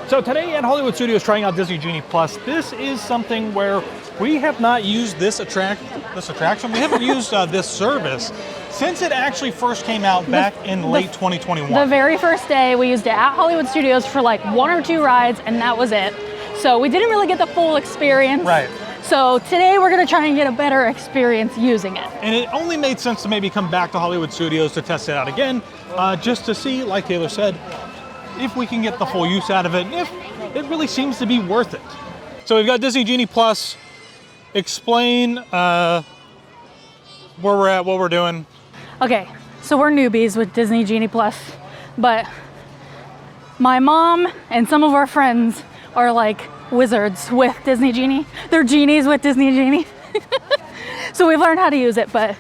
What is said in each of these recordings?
So today at Hollywood Studios trying out Disney Genie Plus, this is something where we have not used this attraction. We haven't used this service since it actually first came out back in late 2021. The very first day we used it at Hollywood Studios for like 1 or 2 rides, and that was it. So we didn't really get the full experience. Right. So today we're gonna try and get a better experience using it. And it only made sense to maybe come back to Hollywood Studios to test it out again, just to see, like Taylor said, if we can get the full use out of it, and if it really seems to be worth it. So we've got Disney Genie Plus. Explain where we're at, what we're doing. Okay, so we're newbies with Disney Genie Plus, but my mom and some of our friends are like wizards with Disney Genie. They're genies with Disney Genie. So we've learned how to use it, but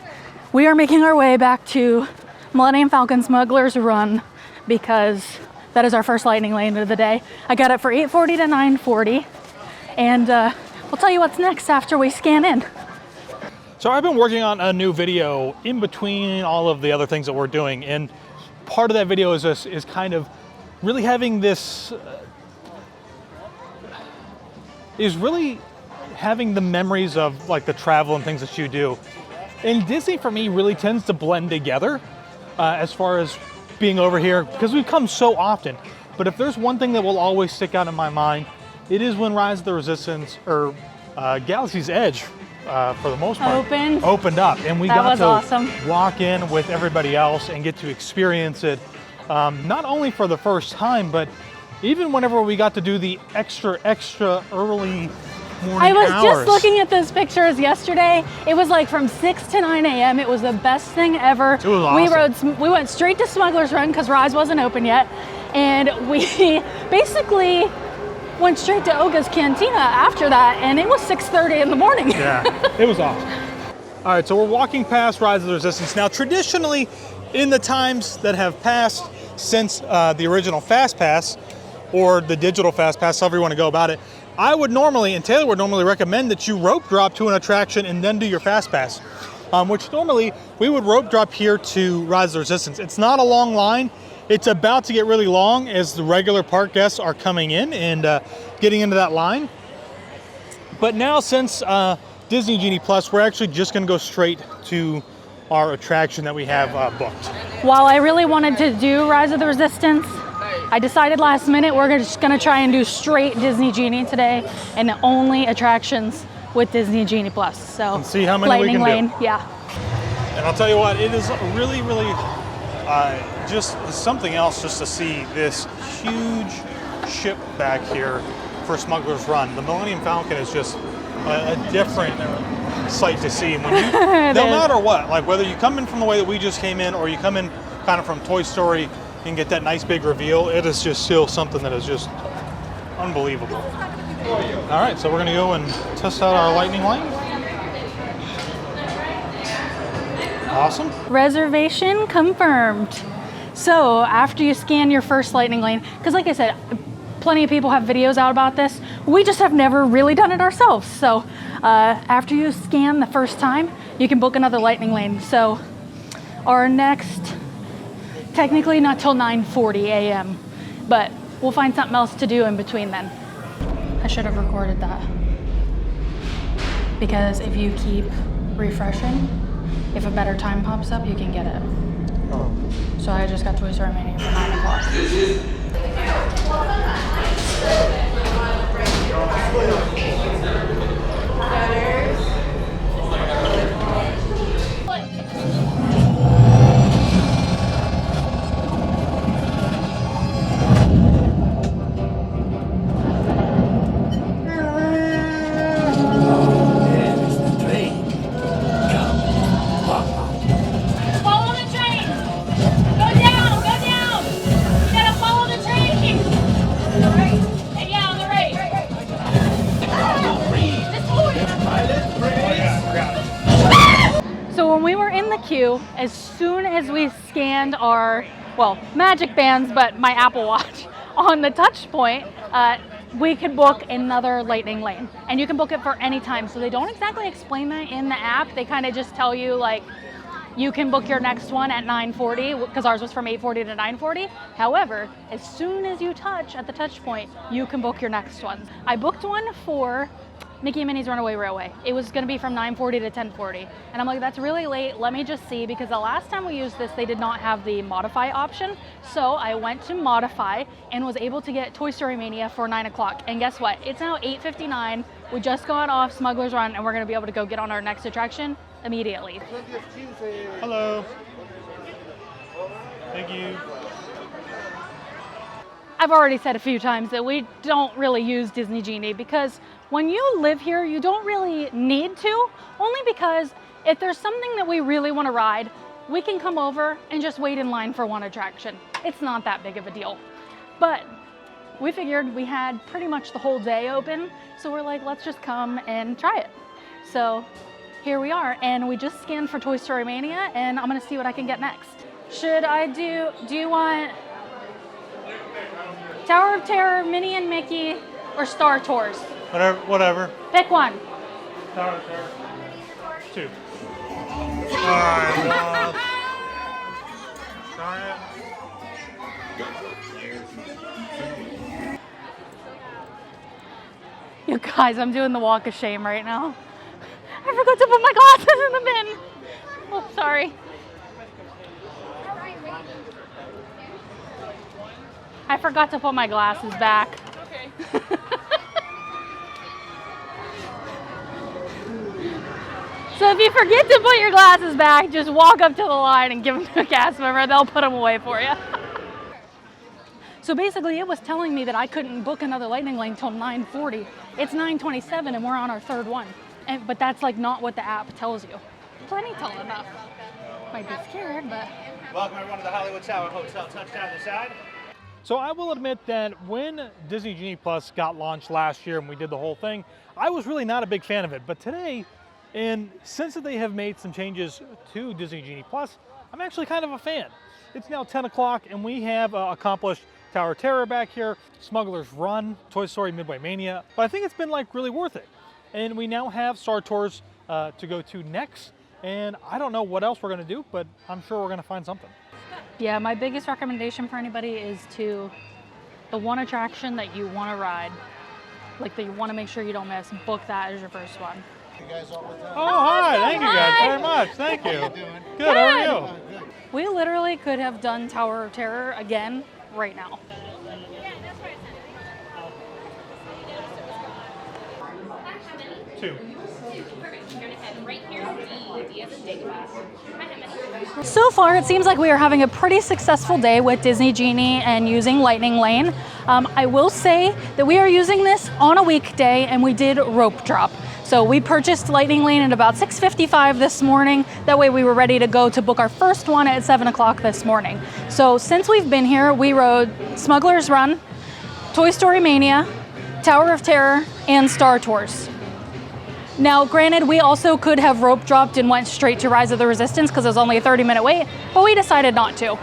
we are making our way back to Millennium Falcon Smuggler's Run because that is our first lightning lane of the day. I got it for 8:40 to 9:40, and we'll tell you what's next after we scan in. So I've been working on a new video in between all of the other things that we're doing, and part of that video is kind of really having this, is really having the memories of like the travel and things that you do. And Disney for me really tends to blend together as far as being over here, because we've come so often. But if there's one thing that will always stick out in my mind, it is when Rise of the Resistance, or Galaxy's Edge, for the most part, opened up, and we got to walk in with everybody else and get to experience it, not only for the first time, but even whenever we got to do the extra early morning hours. Just looking at those pictures yesterday. It was like from 6 to 9 a.m. It was the best thing ever. It was awesome. We went straight to Smuggler's Run because Rise wasn't open yet, and we basically went straight to Oga's Cantina after that, and it was 6:30 in the morning. Yeah, it was awesome. All right, so we're walking past Rise of the Resistance. Now, traditionally, in the times that have passed since the original Fast Pass, or the digital Fast Pass, however you want to go about it, I would normally, and Taylor would normally recommend that you rope drop to an attraction and then do your Fast Pass, which normally we would rope drop here to Rise of the Resistance. It's not a long line. It's about to get really long as the regular park guests are coming in and getting into that line. But now, since Disney Genie Plus, we're actually just going to go straight to our attraction that we have booked. While I really wanted to do Rise of the Resistance, I decided last minute we're just going to try and do straight Disney Genie today, and only attractions with Disney Genie Plus. So and see how many lightning we can lane, do. yeah. And I'll tell you what, it is really just something else just to see this huge ship back here for Smuggler's Run. The Millennium Falcon is just a different sight to see. When you, no matter what, like whether you come in from the way that we just came in, or you come in kind of from Toy Story and get that nice big reveal, it is just still something that is just unbelievable. All right, so we're gonna go and test out our lightning lane. Awesome. Reservation confirmed. So after you scan your first lightning lane, because like I said, plenty of people have videos out about this, we just have never really done it ourselves. So after you scan the first time, you can book another lightning lane. So our next, technically not till 9:40 a.m., but we'll find something else to do in between then. I should have recorded that, because if you keep refreshing, if a better time pops up, you can get it. Oh. So I just got Toy Story Mania for 9 o'clock. Queue, as soon as we scanned our, well, Magic Bands, but my Apple Watch on the touch point, we could book another lightning lane, and you can book it for any time. So they don't exactly explain that in the app. They kind of just tell you like you can book your next one at 9:40 because ours was from 8:40 to 9:40. However, as soon as you touch at the touch point, you can book your next ones. I booked one for Mickey and Minnie's Runaway Railway. It was gonna be from 9:40 to 10:40. And I'm like, that's really late, let me just see, because the last time we used this, they did not have the modify option. So I went to modify and was able to get Toy Story Mania for 9 o'clock. And guess what? It's now 8:59. We just got off Smuggler's Run and we're gonna be able to go get on our next attraction immediately. Hello. Thank you. I've already said a few times that we don't really use Disney Genie because when you live here, you don't really need to, only because if there's something that we really want to ride, we can come over and just wait in line for one attraction. It's not that big of a deal. But we figured we had pretty much the whole day open, so we're like, let's just come and try it. So here we are, and we just scanned for Toy Story Mania, and I'm gonna see what I can get next. Should I do you want Tower of Terror, Minnie and Mickey, or Star Tours? Whatever. Pick one. Tower of Terror. 2. Alright, well. Darn it. You guys, I'm doing the walk of shame right now. I forgot to put my glasses in the bin. Oh, sorry. I forgot to put my glasses back. Okay. So if you forget to put your glasses back, just walk up to the line and give them to a cast member. They'll put them away for you. So basically it was telling me that I couldn't book another lightning lane until 9:40. It's 9:27 and we're on our third one. But that's like not what the app tells you. Plenty tall enough. Might be scared, but. Welcome everyone to the Hollywood Tower Hotel. Touchdown this side. So I will admit that when Disney Genie Plus got launched last year and we did the whole thing, I was really not a big fan of it. But today, and since they have made some changes to Disney Genie Plus, I'm actually kind of a fan. It's now 10 o'clock and we have accomplished Tower of Terror back here, Smuggler's Run, Toy Story Midway Mania, but I think it's been like really worth it. And we now have Star Tours to go to next, and I don't know what else we're gonna do, but I'm sure we're gonna find something. Yeah, my biggest recommendation for anybody is to the one attraction that you want to ride, like that you want to make sure you don't miss, book that as your first one. You guys all with us? Oh, hi, thank you guys Hi. very much, thank you. How you doing? Good, how are you? We literally could have done Tower of Terror again right now. Two. So far, it seems like we are having a pretty successful day with Disney Genie and using Lightning Lane. I will say that we are using this on a weekday and we did rope drop. So we purchased Lightning Lane at about 6:55 this morning. That way we were ready to go to book our first one at 7 o'clock this morning. So since we've been here, we rode Smuggler's Run, Toy Story Mania, Tower of Terror, and Star Tours. Now, granted, we also could have rope dropped and went straight to Rise of the Resistance because it was only a 30-minute wait, but we decided not to.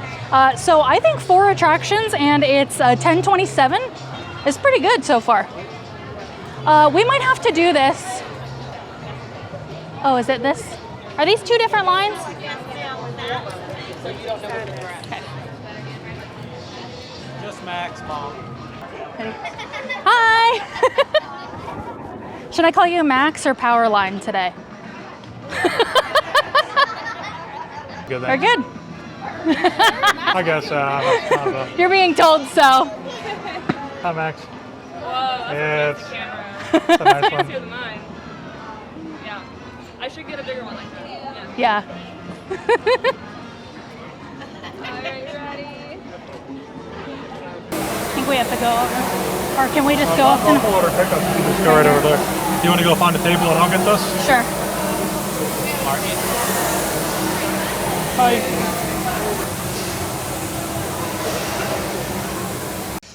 So I think 4 attractions and it's 10:27 is pretty good so far. We might have to do this. Oh, is it this? Are these 2 different lines? Okay. Just Max, Mom. Hi! Should I call you Max or Powerline today? Good We're then. good. I guess that's kind of a... You're being told so. Hi, Max. Whoa, Yeah, that's a camera. it's a nice Fancier one. than mine. Yeah. I should get a bigger one like that. Yeah. Yeah. Alright, ready? I think we have to go over. Or can we just go up I'll to... pull order pickup. You can just go right over there. You want to go find a table and I'll get this? Sure. Hi.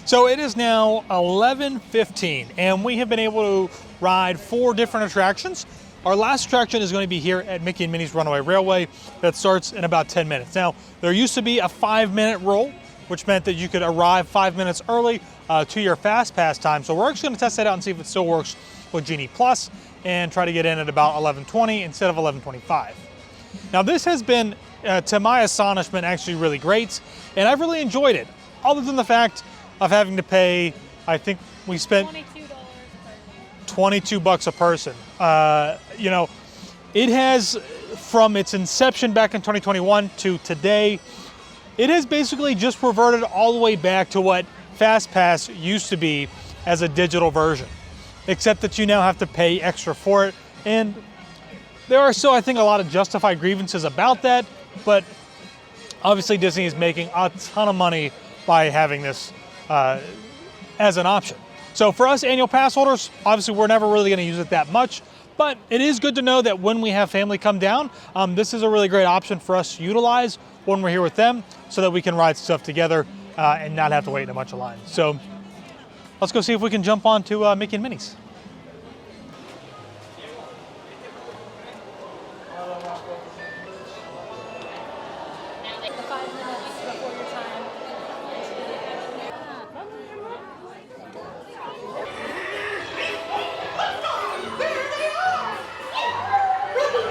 So it is now 11:15 and we have been able to ride 4 different attractions. Our last attraction is going to be here at Mickey and Minnie's Runaway Railway that starts in about 10 minutes. Now, there used to be a 5-minute rule, which meant that you could arrive 5 minutes early to your Fast Pass time. So we're actually going to test that out and see if it still works with Genie Plus and try to get in at about 11:20 instead of 11:25. Now this has been, to my astonishment, actually really great, and I've really enjoyed it, other than the fact of having to pay, I think we spent $22 a person. You know, it has, from its inception back in 2021 to today, it has basically just reverted all the way back to what FastPass used to be as a digital version, except that you now have to pay extra for it. And there are still, I think, a lot of justified grievances about that, but obviously Disney is making a ton of money by having this as an option. So for us annual pass holders, obviously we're never really going to use it that much, but it is good to know that when we have family come down, this is a really great option for us to utilize when we're here with them, so that we can ride stuff together and not have to wait in a bunch of lines. So let's go see if we can jump on to Mickey and Minnie's.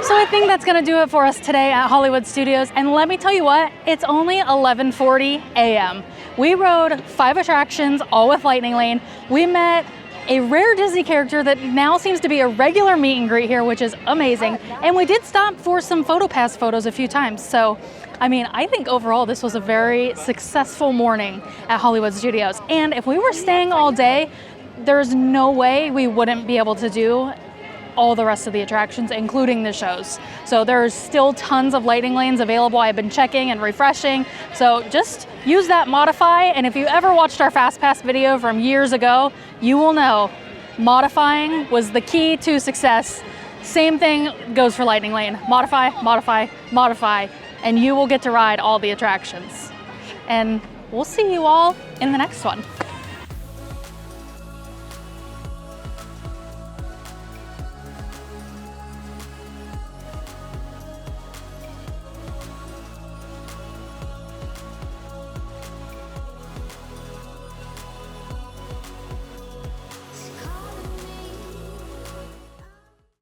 So I think that's gonna do it for us today at Hollywood Studios. And let me tell you what, it's only 11:40 a.m. We rode 5 attractions, all with Lightning Lane. We met a rare Disney character that now seems to be a regular meet and greet here, which is amazing. And we did stop for some PhotoPass photos a few times. So, I mean, I think overall this was a very successful morning at Hollywood Studios. And if we were staying all day, there's no way we wouldn't be able to do all the rest of the attractions, including the shows. So there's still tons of Lightning Lanes available. I've been checking and refreshing. So just use that modify. And if you ever watched our FastPass video from years ago, you will know modifying was the key to success. Same thing goes for Lightning Lane. Modify, modify, modify, and you will get to ride all the attractions. And we'll see you all in the next one.